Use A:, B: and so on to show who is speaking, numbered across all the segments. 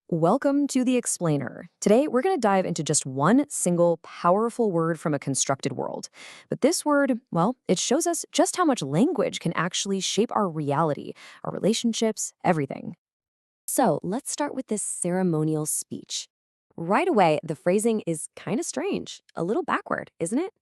A: Welcome to the Explainer. Today, we're going to dive into just one single powerful word from a constructed world. But this word, well, it shows us just how much language can actually shape our reality, our relationships, everything. So let's start with this ceremonial speech. Right away, the phrasing is kind of strange, a little backward, isn't it?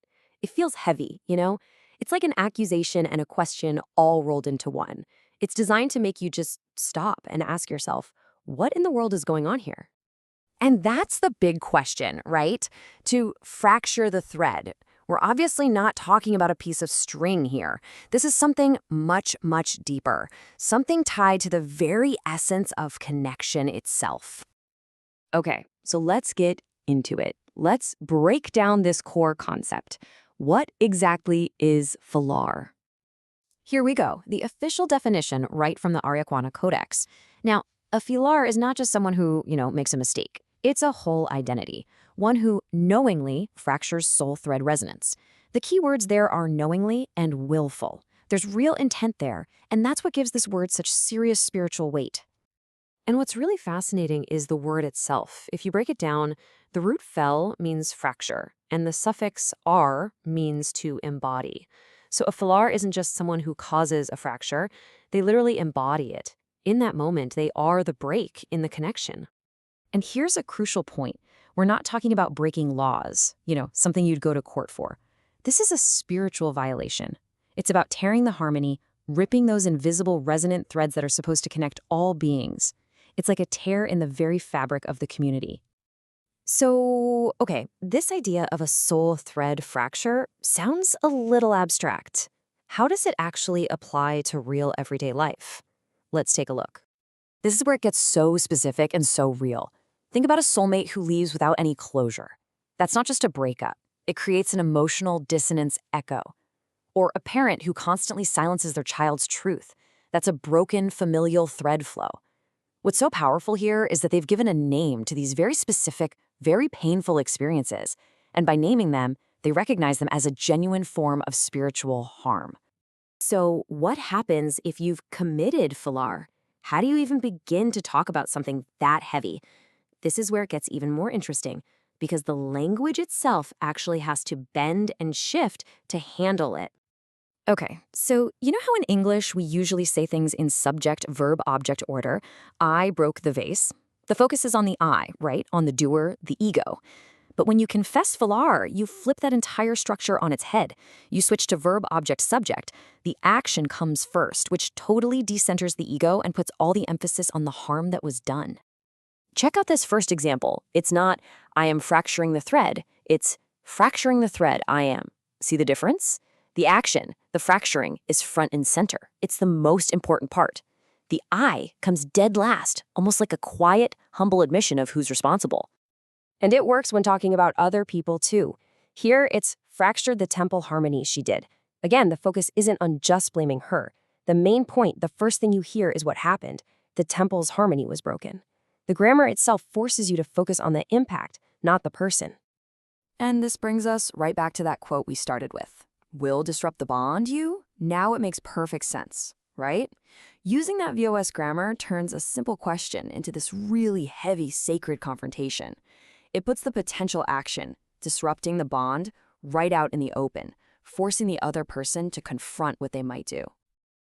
A: It feels heavy, you know? It's like an accusation and a question all rolled into one. It's designed to make you just stop and ask yourself, what in the world is going on here? And that's the big question, right? To fracture the thread. We're obviously not talking about a piece of string here. This is something much, much deeper, something tied to the very essence of connection itself. Okay, so let's get into it. Let's break down this core concept. What exactly is Felaar? Here we go, the official definition right from the Arreqqana Codex. Now, a Felaar is not just someone who, makes a mistake. It's a whole identity, one who knowingly fractures soul thread resonance. The key words there are knowingly and willful. There's real intent there, and that's what gives this word such serious spiritual weight. And what's really fascinating is the word itself. If you break it down, the root fel means fracture, and the suffix -ar means to embody. So a Felaar isn't just someone who causes a fracture, they literally embody it. In that moment, they are the break in the connection. And here's a crucial point. We're not talking about breaking laws, something you'd go to court for. This is a spiritual violation. It's about tearing the harmony, ripping those invisible resonant threads that are supposed to connect all beings. It's like a tear in the very fabric of the community. So, okay, this idea of a soul thread fracture sounds a little abstract. How does it actually apply to real everyday life? Let's take a look. This is where it gets so specific and so real. Think about a soulmate who leaves without any closure. That's not just a breakup. It creates an emotional dissonance echo. Or a parent who constantly silences their child's truth. That's a broken familial thread flow. What's so powerful here is that they've given a name to these very specific, very painful experiences. And by naming them, they recognize them as a genuine form of spiritual harm. So what happens if you've committed Felaar? How do you even begin to talk about something that heavy? This is where it gets even more interesting, because the language itself actually has to bend and shift to handle it. Okay, so you know how in English we usually say things in subject, verb, object order? I broke the vase. The focus is on the I, right? On the doer, the ego. But when you confess Felaar, you flip that entire structure on its head. You switch to verb, object, subject. The action comes first, which totally decenters the ego and puts all the emphasis on the harm that was done. Check out this first example. It's not, I am fracturing the thread. It's fracturing the thread, I am. See the difference? The action, the fracturing, is front and center. It's the most important part. The I comes dead last, almost like a quiet, humble admission of who's responsible. And it works when talking about other people, too. Here, it's fractured the temple harmony she did. Again, the focus isn't on just blaming her. The main point, the first thing you hear is what happened. The temple's harmony was broken. The grammar itself forces you to focus on the impact, not the person. And this brings us right back to that quote we started with. Will disrupt the bond, you? Now it makes perfect sense, right? Using that VOS grammar turns a simple question into this really heavy, sacred confrontation. It puts the potential action, disrupting the bond, right out in the open, forcing the other person to confront what they might do.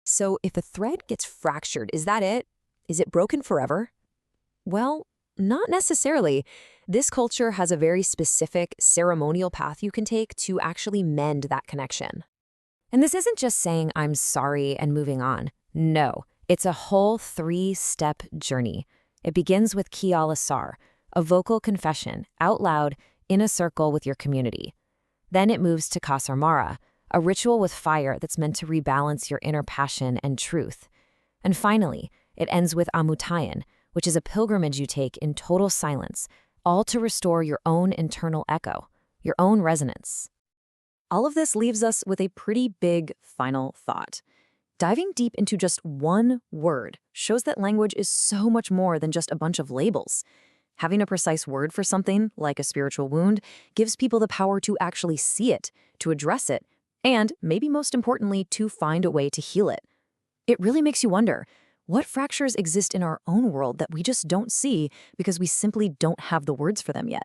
A: So if a thread gets fractured, is that it? Is it broken forever? Well, not necessarily. This culture has a very specific ceremonial path you can take to actually mend that connection. And this isn't just saying I'm sorry and moving on. No, it's a whole 3-step journey. It begins with Kialasar, a vocal confession, out loud, in a circle with your community. Then it moves to Kasarmara, a ritual with fire that's meant to rebalance your inner passion and truth. And finally, it ends with Amutayan, which is a pilgrimage you take in total silence, all to restore your own internal echo, your own resonance. All of this leaves us with a pretty big final thought. Diving deep into just one word shows that language is so much more than just a bunch of labels. Having a precise word for something, like a spiritual wound, gives people the power to actually see it, to address it, and, maybe most importantly, to find a way to heal it. It really makes you wonder, What fractures exist in our own world that we just don't see because we simply don't have the words for them yet?